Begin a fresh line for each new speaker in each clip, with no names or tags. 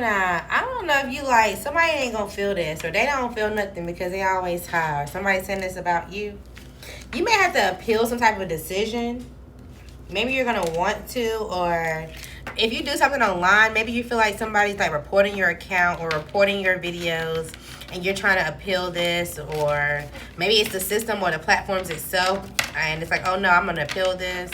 I don't know if you like, somebody ain't gonna feel this, or they don't feel nothing because they always high. Somebody saying this about you. You may have to appeal some type of decision. Maybe you're gonna want to, or if you do something online, maybe you feel like somebody's like reporting your account or reporting your videos, and you're trying to appeal this, or maybe it's the system or the platforms itself, and it's like, oh no, I'm gonna appeal this.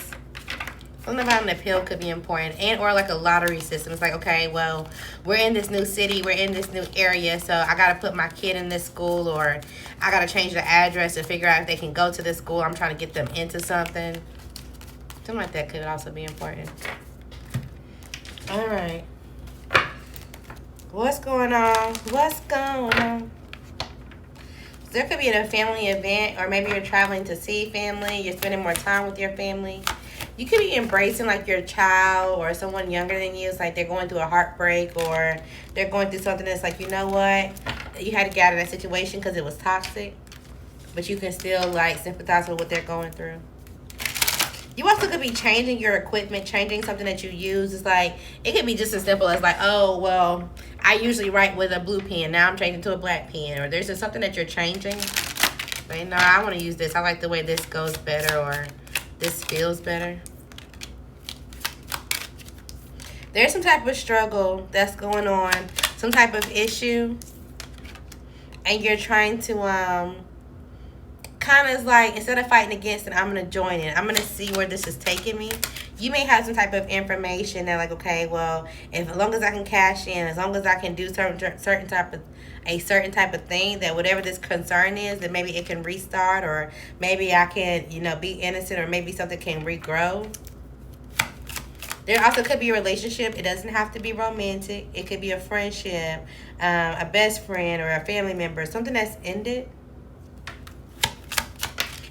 Something about an appeal could be important, and or like a lottery system. It's like, okay, well, we're in this new city, we're in this new area, so I gotta put my kid in this school, or I gotta change the address to figure out if they can go to this school. I'm trying to get them into something. Something like that could also be important. All right. What's going on? What's going on? There could be a family event, or maybe you're traveling to see family. You're spending more time with your family. You could be embracing like your child or someone younger than you. It's like they're going through a heartbreak, or they're going through something that's like, you know what? You had to get out of that situation because it was toxic. But you can still like sympathize with what they're going through. You also could be changing your equipment, changing something that you use. It's like, it could be just as simple as like, oh, well, I usually write with a blue pen. Now I'm changing to a black pen. Or there's just something that you're changing. Like, no, I want to use this. I like the way this goes better, or this feels better. There's some type of struggle that's going on, some type of issue, and you're trying to kind of like, instead of fighting against it, I'm going to join it. I'm going to see where this is taking me. You may have some type of information that like, okay, well, as long as I can cash in, as long as I can do certain type of thing, that whatever this concern is, that maybe it can restart, or maybe I can, be innocent, or maybe something can regrow. There also could be a relationship. It doesn't have to be romantic. It could be a friendship, a best friend, or a family member, something that's ended.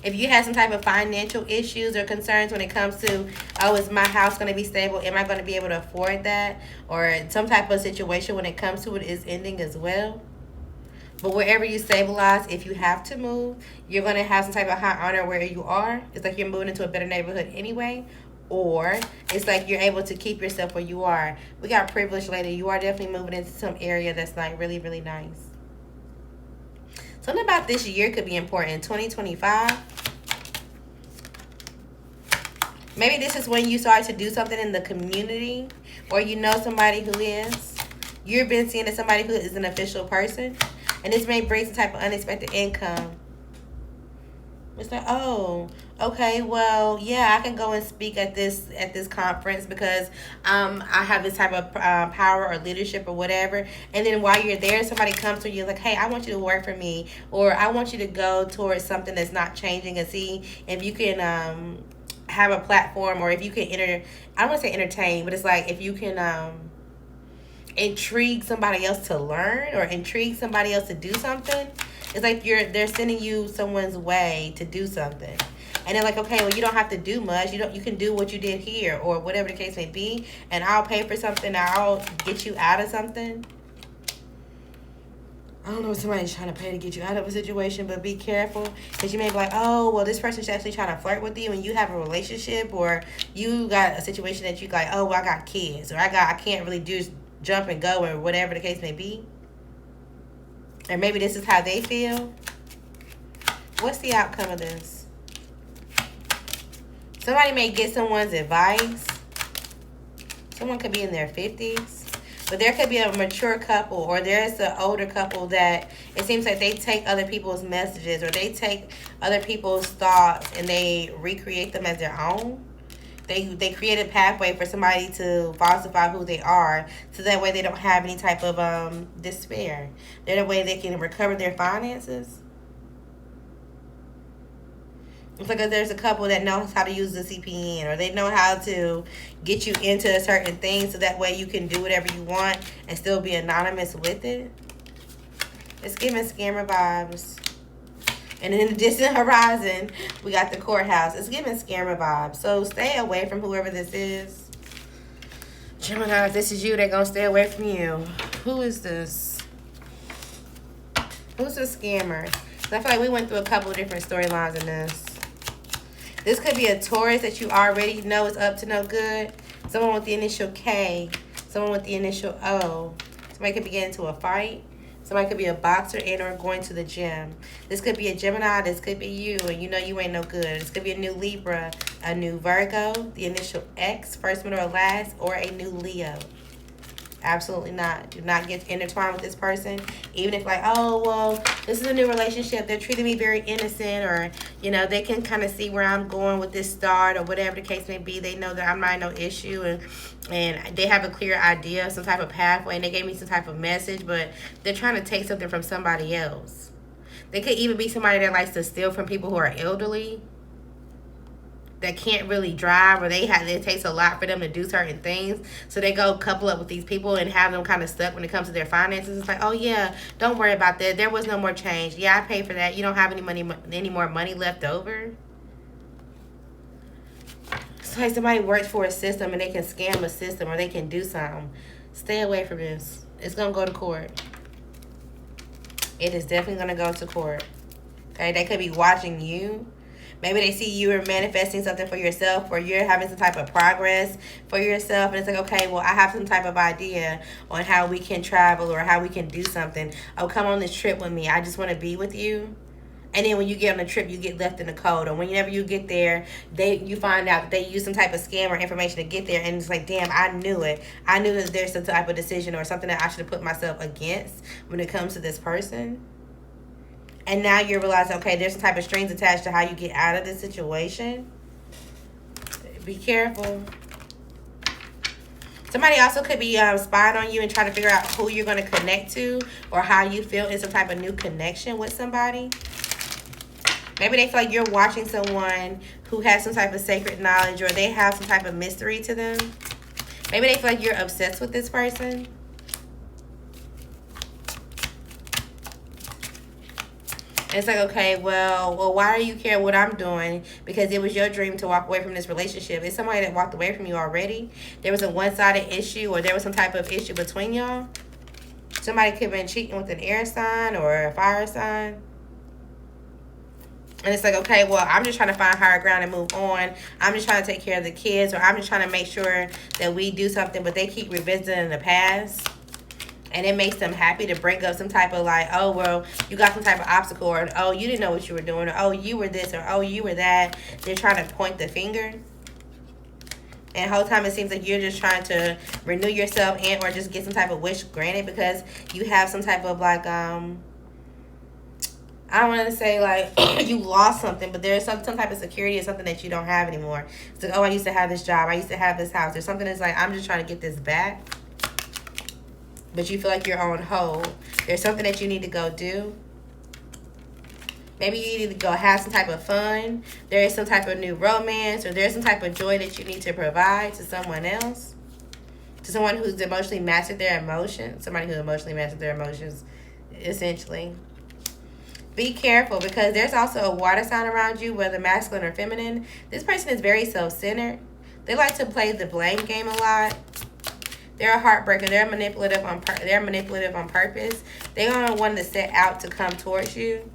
If you have some type of financial issues or concerns when it comes to, oh, is my house going to be stable? Am I going to be able to afford that? Or some type of situation when it comes to it is ending as well. But wherever you stabilize, if you have to move, you're going to have some type of high honor where you are. It's like you're moving into a better neighborhood anyway. Or it's like you're able to keep yourself where you are. We got privilege later. You are definitely moving into some area that's like really, really nice. Something about this year could be important. 2025. Maybe this is when you start to do something in the community, or you know somebody who is. You've been seeing as somebody who is an official person, and this may bring some type of unexpected income. It's like, oh, okay, well, yeah, I can go and speak at this conference because I have this type of power or leadership or whatever. And then while you're there, somebody comes to you like, hey, I want you to work for me, or I want you to go towards something that's not changing, and see if you can have a platform, or if you can I don't want to say entertain, but it's like if you can intrigue somebody else to learn, or intrigue somebody else to do something. It's like they're sending you someone's way to do something. And they're like, okay, well, you don't have to do much. You can do what you did here, or whatever the case may be, and I'll pay for something. I'll get you out of something. I don't know if somebody's trying to pay to get you out of a situation, but be careful, because you may be like, oh, well, this person's actually trying to flirt with you, and you have a relationship, or you got a situation that you like, oh, well, I got kids, or I can't really do jump and go, or whatever the case may be. Or maybe this is how they feel. What's the outcome of this? Somebody may get someone's advice. Someone could be in their 50s. But there could be a mature couple, or there's an older couple that it seems like they take other people's messages, or they take other people's thoughts and they recreate them as their own. They create a pathway for somebody to falsify who they are, so that way they don't have any type of despair. That way they can recover their finances. It's like if there's a couple that knows how to use the CPN, or they know how to get you into a certain thing, so that way you can do whatever you want and still be anonymous with it. It's giving scammer vibes. And in the distant horizon, we got the courthouse. It's giving scammer vibes. So stay away from whoever this is. Gemini, if this is you, they're going to stay away from you. Who is this? Who's the scammer? So I feel like we went through a couple of different storylines in this. This could be a Taurus that you already know is up to no good. Someone with the initial K. Someone with the initial O. Somebody could be getting into a fight. Somebody could be a boxer and or going to the gym. This could be a Gemini. This could be you, and you know you ain't no good. This could be a new Libra, a new Virgo, the initial X, first, middle, or last, or a new Leo. Absolutely not. Do not get intertwined with this person. Even if like, oh, well, this is a new relationship. They're treating me very innocent, or, you know, they can kind of see where I'm going with this start, or whatever the case may be. They know that I'm not no issue, and they have a clear idea of some type of pathway, and they gave me some type of message, but they're trying to take something from somebody else. They could even be somebody that likes to steal from people who are elderly, that can't really drive, or it takes a lot for them to do certain things, so they go couple up with these people and have them kind of stuck when it comes to their finances. It's like, oh yeah, don't worry about that, there was no more change, yeah, I paid for that, you don't have any more money left over. It's like somebody works for a system and they can scam a system, or they can do something. Stay away from this. It's gonna go to court. It is definitely gonna go to court. Okay, they could be watching you. Maybe they see you are manifesting something for yourself, or you're having some type of progress for yourself. And it's like, okay, well, I have some type of idea on how we can travel or how we can do something. Oh, come on this trip with me. I just want to be with you. And then when you get on the trip, you get left in the cold. Or whenever you get there, you find out that they use some type of scam or information to get there. And it's like, damn, I knew it. I knew that there's some type of decision or something that I should have put myself against when it comes to this person. And now you're realizing, okay, there's some type of strings attached to how you get out of this situation. Be careful. Somebody also could be spying on you and trying to figure out who you're going to connect to, or how you feel in some type of new connection with somebody. Maybe they feel like you're watching someone who has some type of sacred knowledge, or they have some type of mystery to them. Maybe they feel like you're obsessed with this person. And it's like, okay, well, why do you care what I'm doing? Because it was your dream to walk away from this relationship. It's somebody that walked away from you already. There was a one-sided issue, or there was some type of issue between y'all. Somebody could have been cheating with an air sign or a fire sign. And it's like, okay, well, I'm just trying to find higher ground and move on. I'm just trying to take care of the kids, or I'm just trying to make sure that we do something, but they keep revisiting the past. And it makes them happy to bring up some type of like, oh, well, you got some type of obstacle, or oh, you didn't know what you were doing, or oh, you were this, or oh, you were that. They're trying to point the finger. And the whole time it seems like you're just trying to renew yourself and or just get some type of wish granted, because you have some type of like, I don't want to say like you lost something, but there's some type of security or something that you don't have anymore. It's like, oh, I used to have this job. I used to have this house. There's something that's like, I'm just trying to get this back. But you feel like you're on hold. There's something that you need to go do. Maybe you need to go have some type of fun. There is some type of new romance, or there's some type of joy that you need to provide to someone else. To someone who's emotionally mastered their emotions. Somebody who emotionally mastered their emotions, essentially. Be careful, because there's also a water sign around you, whether masculine or feminine. This person is very self-centered. They like to play the blame game a lot. They're a heartbreaker. They're manipulative on purpose. They're gonna want to set out to come towards you.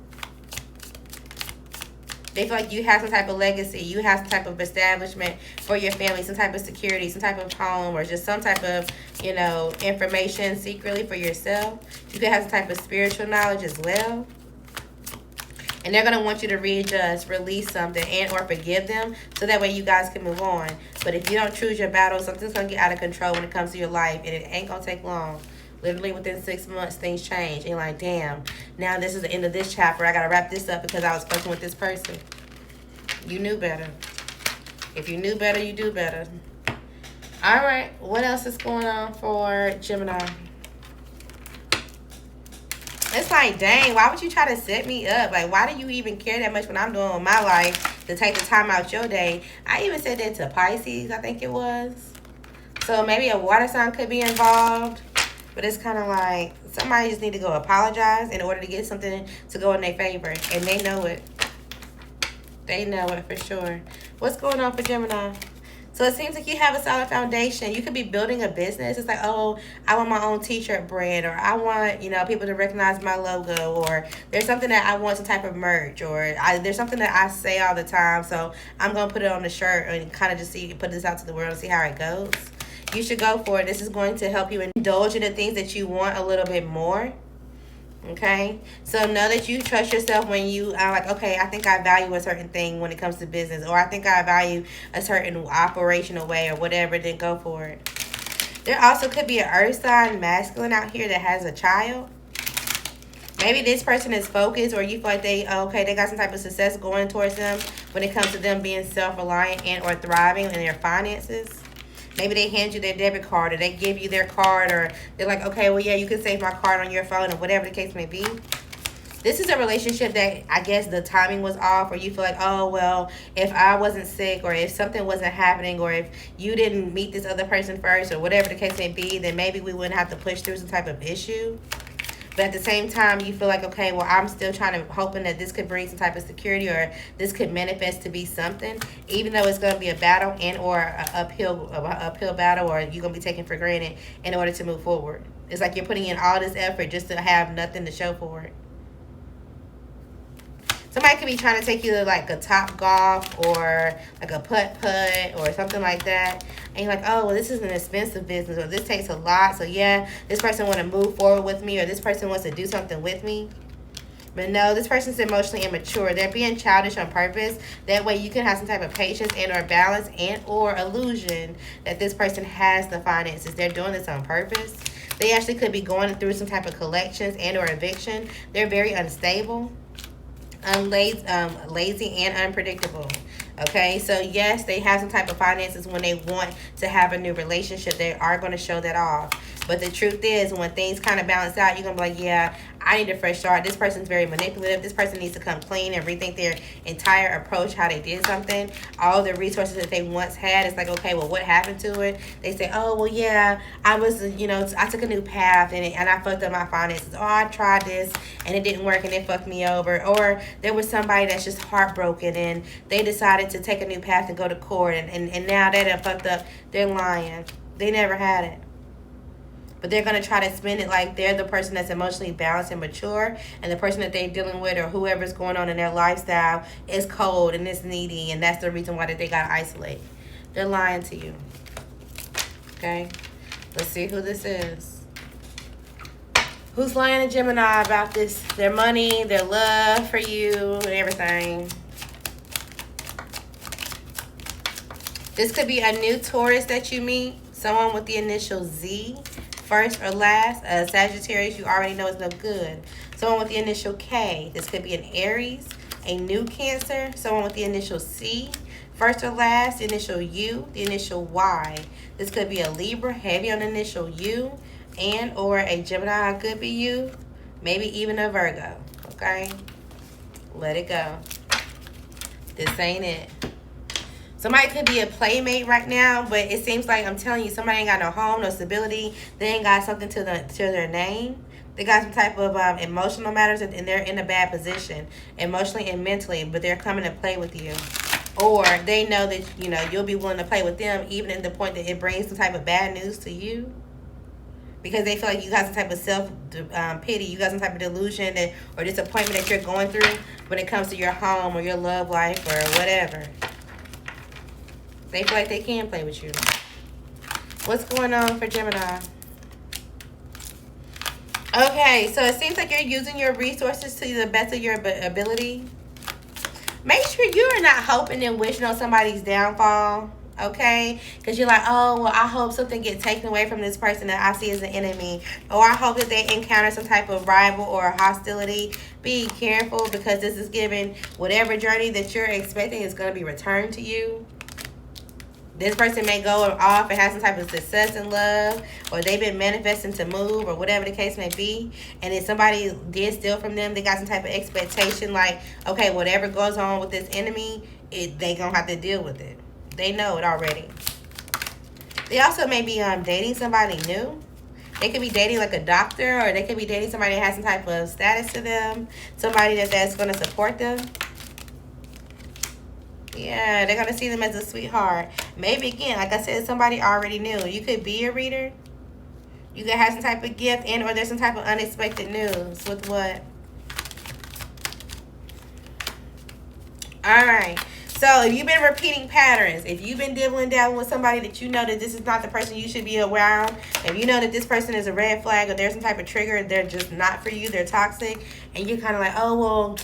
They feel like you have some type of legacy. You have some type of establishment for your family, some type of security, some type of home, or just some type of, you know, information secretly for yourself. You could have some type of spiritual knowledge as well. And they're going to want you to readjust, release something, and or forgive them, so that way you guys can move on. But if you don't choose your battle, something's going to get out of control when it comes to your life, and it ain't going to take long. Literally within 6 months, things change. And you're like, damn, now this is the end of this chapter. I got to wrap this up because I was fucking with this person. You knew better. If you knew better, you do better. All right, what else is going on for Gemini? It's like, dang, why would you try to set me up? Like, why do you even care that much when I'm doing my life to take the time out your day? I even said that to Pisces, I think it was. So maybe a water sign could be involved. But it's kind of like somebody just need to go apologize in order to get something to go in their favor. And they know it. They know it for sure. What's going on for Gemini? So it seems like you have a solid foundation. You could be building a business. It's like, oh, I want my own t-shirt brand, or I want, you know, people to recognize my logo, or there's something that I want some type of merch, or there's something that I say all the time, so I'm going to put it on the shirt and kind of just put this out to the world and see how it goes. you should go for it. This is going to help you indulge in the things that you want a little bit more. Okay, so know that you trust yourself when you are like, okay, I think I value a certain thing when it comes to business, or I think I value a certain operational way or whatever, then go for it. There also could be an earth sign masculine out here that has a child. Maybe this person is focused, or you feel like they got some type of success going towards them when it comes to them being self-reliant and or thriving in their finances. Maybe they hand you their debit card, or they give you their card, or they're like, okay, well, yeah, you can save my card on your phone, or whatever the case may be. This is a relationship that I guess the timing was off, or you feel like, oh, well, if I wasn't sick, or if something wasn't happening, or if you didn't meet this other person first, or whatever the case may be, then maybe we wouldn't have to push through some type of issue. But at the same time, you feel like, okay, well, I'm still hoping that this could bring some type of security, or this could manifest to be something, even though it's going to be a battle and or an uphill battle, or you're going to be taken for granted in order to move forward. It's like you're putting in all this effort just to have nothing to show for it. Somebody could be trying to take you to like a Top Golf, or like a putt-putt, or something like that. And you're like, oh, well, this is an expensive business, or this takes a lot. So, yeah, this person want to move forward with me, or this person wants to do something with me. But no, this person's emotionally immature. They're being childish on purpose. That way you can have some type of patience and or balance and or illusion that this person has the finances. They're doing this on purpose. They actually could be going through some type of collections and or eviction. They're very unstable, lazy and unpredictable. Okay, so yes, they have some type of finances when they want to have a new relationship. They are going to show that off. But the truth is, when things kind of balance out, you're going to be like, yeah, I need a fresh start. This person's very manipulative. This person needs to come clean and rethink their entire approach, how they did something. All the resources that they once had, it's like, okay, well, what happened to it? They say, oh, well, yeah, I took a new path and I fucked up my finances. Oh, I tried this and it didn't work and it fucked me over. Or there was somebody that's just heartbroken and they decided to take a new path and go to court and now they done fucked up. They're lying. They never had it. But they're going to try to spin it like they're the person that's emotionally balanced and mature, and the person that they're dealing with or whoever's going on in their lifestyle is cold and is needy, and that's the reason why that they got to isolate. They're lying to you. Okay? Let's see who this is. Who's lying to Gemini about this? Their money, their love for you, and everything. This could be a new Taurus that you meet. Someone with the initial Z. First or last, Sagittarius, you already know is no good. Someone with the initial K. This could be an Aries, a new Cancer. Someone with the initial C. First or last, the initial U, the initial Y. This could be a Libra, heavy on the initial U, and or a Gemini, could be you. Maybe even a Virgo, okay? Let it go. This ain't it. Somebody could be a playmate right now, but it seems like, I'm telling you, somebody ain't got no home, no stability. They ain't got something to their name. They got some type of emotional matters, and they're in a bad position, emotionally and mentally, but they're coming to play with you. Or they know that, you'll be willing to play with them, even at the point that it brings some type of bad news to you. Because they feel like you got some type of self-pity, you got some type of delusion or disappointment that you're going through when it comes to your home or your love life or whatever. They feel like they can play with you. What's going on for Gemini? Okay, so it seems like you're using your resources to the best of your ability. Make sure you are not hoping and wishing on somebody's downfall, okay? Because you're like, oh, well, I hope something gets taken away from this person that I see as an enemy. Or I hope that they encounter some type of rival or hostility. Be careful, because this is giving whatever journey that you're expecting is going to be returned to you. This person may go off and have some type of success in love, or they've been manifesting to move, or whatever the case may be. And if somebody did steal from them, they got some type of expectation like, okay, whatever goes on with this enemy, they going to have to deal with it. They know it already. They also may be dating somebody new. They could be dating like a doctor, or they could be dating somebody that has some type of status to them, somebody that's going to support them. Yeah, they're going to see them as a sweetheart. Maybe, again, like I said, somebody already knew. You could be a reader. You could have some type of gift, and or there's some type of unexpected news with what? All right. So if you've been repeating patterns, if you've been dibbling down with somebody that you know that this is not the person you should be around, if you know that this person is a red flag or there's some type of trigger, they're just not for you, they're toxic, and you're kind of like, oh, well,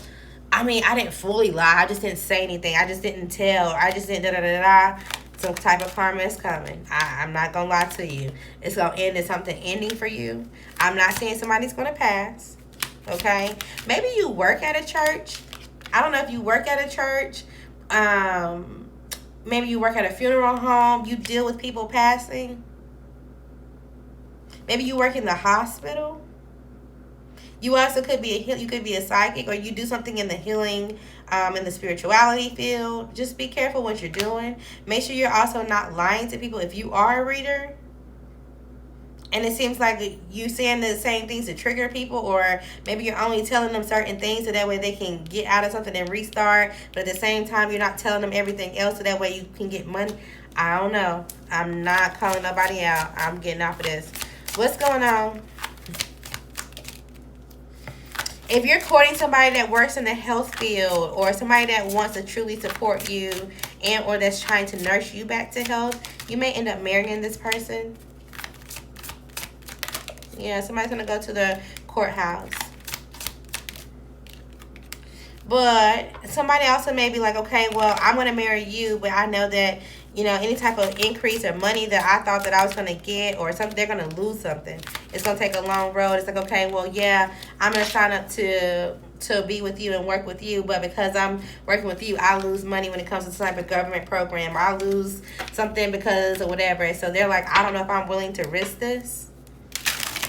I mean, I didn't fully lie. I just didn't say anything. I just didn't tell. I just didn't da-da-da-da. Some type of karma is coming. I'm not going to lie to you. It's going to end in something ending for you. I'm not saying somebody's going to pass. Okay? Maybe you work at a church. I don't know if you work at a church. Maybe you work at a funeral home. You deal with people passing. Maybe you work in the hospital. You also could be a psychic, or you do something in the healing, in the spirituality field. Just be careful what you're doing. Make sure you're also not lying to people if you are a reader. And it seems like you saying the same things to trigger people, or maybe you're only telling them certain things so that way they can get out of something and restart. But at the same time, you're not telling them everything else so that way you can get money. I don't know. I'm not calling nobody out. I'm getting off of this. What's going on? If you're courting somebody that works in the health field, or somebody that wants to truly support you and or that's trying to nurse you back to health, you may end up marrying this person. Yeah, somebody's going to go to the courthouse. But somebody also may be like, okay, well, I'm going to marry you, but I know that, you know, any type of increase or money that I thought that I was going to get or something, they're going to lose something. It's going to take a long road. It's like, okay, well, yeah, I'm going to sign up to be with you and work with you, but because I'm working with you, I lose money when it comes to some type of government program, or I lose something because of whatever. So they're like, I don't know if I'm willing to risk this.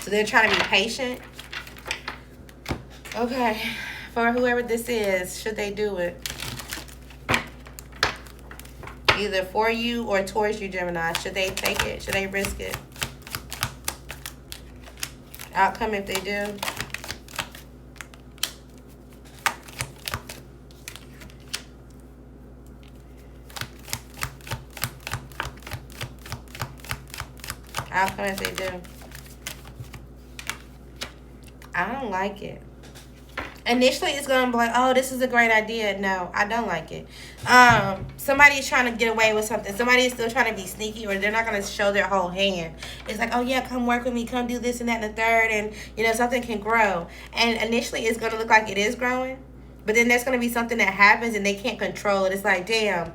So they're trying to be patient. Okay. For whoever this is, should they do it? Either for you or towards you, Gemini. Should they take it? Should they risk it? Outcome if they do. Outcome if they do. I don't like it. Initially, it's going to be like, oh, this is a great idea. No, I don't like it. Somebody's trying to get away with something. Somebody is still trying to be sneaky, or they're not going to show their whole hand. It's like, oh, yeah, come work with me. Come do this and that and the third. And, you know, something can grow. And initially, it's going to look like it is growing. But then there's going to be something that happens, and they can't control it. It's like, damn.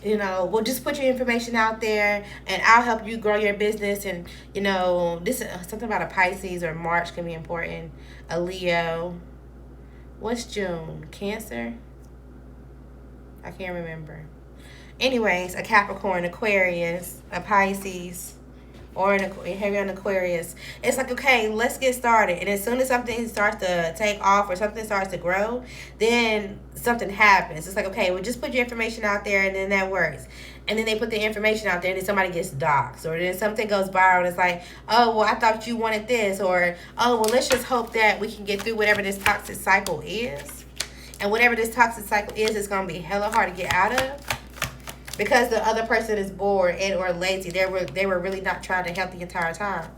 You know, we'll just put your information out there and I'll help you grow your business. And, you know, this something about a Pisces or March can be important. A Leo. What's June? Cancer? I can't remember. Anyways, a Capricorn, Aquarius, a Pisces, or heavy on Aquarius. It's like, okay, let's get started. And as soon as something starts to take off or something starts to grow, then something happens. It's like, okay, well, just put your information out there and then that works. And then they put the information out there and then somebody gets doxxed. Or then something goes viral and it's like, oh, well, I thought you wanted this. Or, oh, well, let's just hope that we can get through whatever this toxic cycle is. And whatever this toxic cycle is, it's going to be hella hard to get out of. Because the other person is bored and or lazy. They were really not trying to help the entire time.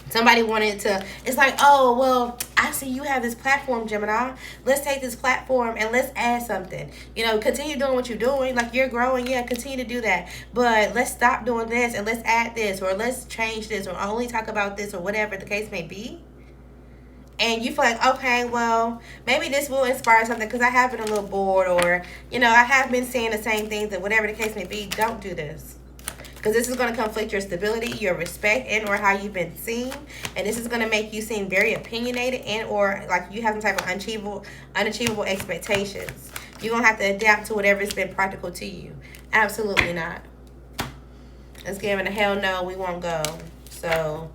Somebody wanted to, it's like, oh, well, I see you have this platform, Gemini. Let's take this platform and let's add something. You know, continue doing what you're doing. Like, you're growing. Yeah, continue to do that. But let's stop doing this and let's add this, or let's change this, or only talk about this, or whatever the case may be. And you feel like, okay, well, maybe this will inspire something because I have been a little bored, or, you know, I have been saying the same things, and whatever the case may be, don't do this. Because this is going to conflict your stability, your respect, and or how you've been seen. And this is going to make you seem very opinionated and or like you have some type of unachievable expectations. You're going to have to adapt to whatever's been practical to you. Absolutely not. It's giving a hell no, we won't go. So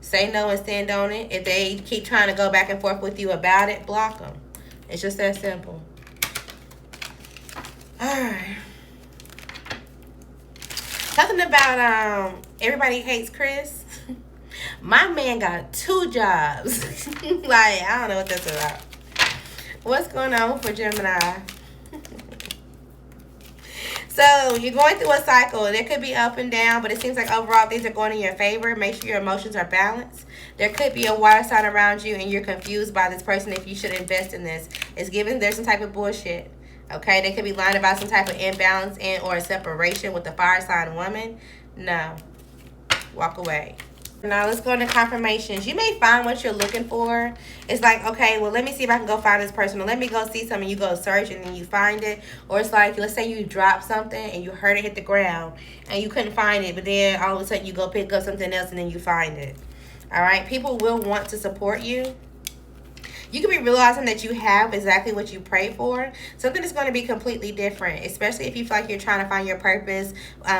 say no and stand on it. If they keep trying to go back and forth with you about it, block them. It's just that simple. All right. Talking about everybody hates Chris. My man got 2 jobs. Like, I don't know what that's about. What's going on for Gemini? So you're going through a cycle. There could be up and down, but it seems like overall things are going in your favor. Make sure your emotions are balanced. There could be a water sign around you and you're confused by this person if you should invest in this. It's given there's some type of bullshit. Okay, they could be lying about some type of imbalance and or separation with the fire sign woman. No, walk away. Now let's go into confirmations. You may find what you're looking for. It's like, okay, well, let me see if I can go find this person. Or let me go see something. You go search and then you find it. Or it's like, let's say you drop something and you heard it hit the ground and you couldn't find it. But then all of a sudden you go pick up something else and then you find it. All right. People will want to support you. You could be realizing that you have exactly what you prayed for. Something is going to be completely different, especially if you feel like you're trying to find your purpose,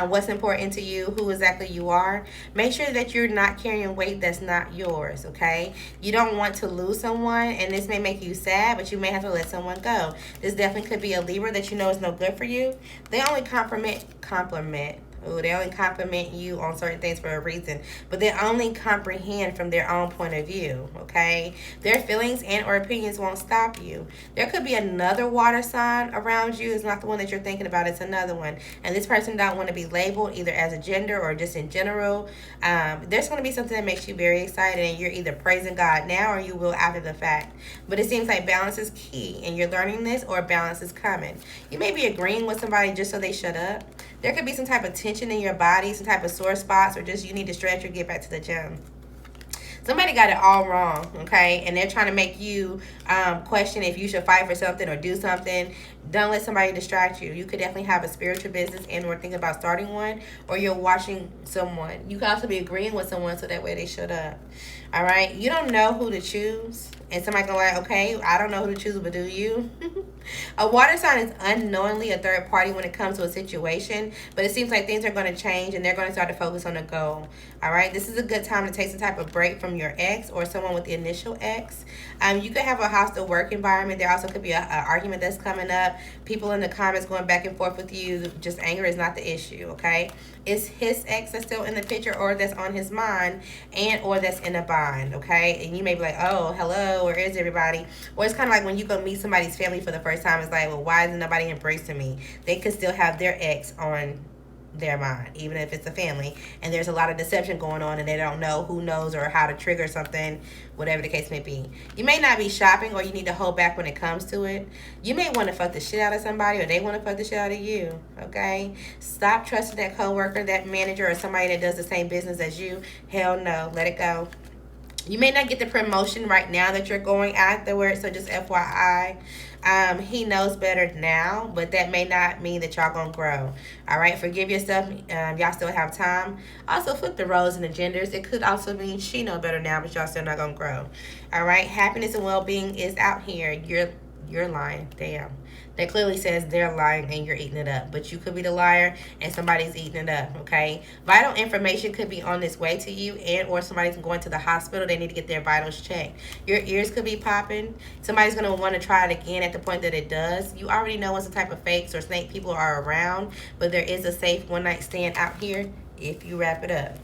what's important to you, who exactly you are. Make sure that you're not carrying weight that's not yours, okay? You don't want to lose someone, and this may make you sad, but you may have to let someone go. This definitely could be a Libra that you know is no good for you. They only they only compliment you on certain things for a reason, but they only comprehend from their own point of view, okay? Their feelings and or opinions won't stop you. There could be another water sign around you. It's not the one that you're thinking about. It's another one. And this person don't want to be labeled either as a gender or just in general. There's going to be something that makes you very excited, and you're either praising God now or you will after the fact. But it seems like balance is key, and you're learning this, or balance is coming. You may be agreeing with somebody just so they shut up. There could be some type of tension in your body, some type of sore spots, or just you need to stretch or get back to the gym. Somebody got it all wrong, okay? And they're trying to make you question if you should fight for something or do something. Don't let somebody distract you. You could definitely have a spiritual business and or think about starting one, or you're watching someone. You could also be agreeing with someone so that way they shut up. All right? You don't know who to choose. And somebody going like, okay, I don't know who to choose, but do you? A water sign is unknowingly a third party when it comes to a situation, but it seems like things are going to change and they're going to start to focus on a goal. All right, this is a good time to take some type of break from your ex or someone with the initial X. You could have a hostile work environment. There also could be an argument that's coming up. People in the comments going back and forth with you. Just anger is not the issue, okay? It's his ex that's still in the picture, or that's on his mind, and or that's in a bind, okay? And you may be like, oh, hello, where is everybody? Or it's kind of like when you go meet somebody's family for the first time. It's like, well, why isn't nobody embracing me? They could still have their ex on their mind, even if it's a family, and there's a lot of deception going on and they don't know who knows or how to trigger something, whatever the case may be. You may not be shopping, or you need to hold back when it comes to it. You may want to fuck the shit out of somebody, or they want to fuck the shit out of you, okay? Stop trusting that coworker, that manager, or somebody that does the same business as you. Hell no, let it go. You may not get the promotion right now that you're going afterwards, so just FYI. He knows better now, but that may not mean that y'all gonna grow. All right, forgive yourself. Y'all still have time. Also, flip the roles and the genders. It could also mean she know better now, but y'all still not gonna grow. All right, happiness and well-being is out here. You're lying. Damn. That clearly says they're lying and you're eating it up. But you could be the liar and somebody's eating it up, okay? Vital information could be on its way to you, and or somebody's going to the hospital. They need to get their vitals checked. Your ears could be popping. Somebody's going to want to try it again at the point that it does. You already know what type of fakes or snake people are around, but there is a safe one-night stand out here if you wrap it up.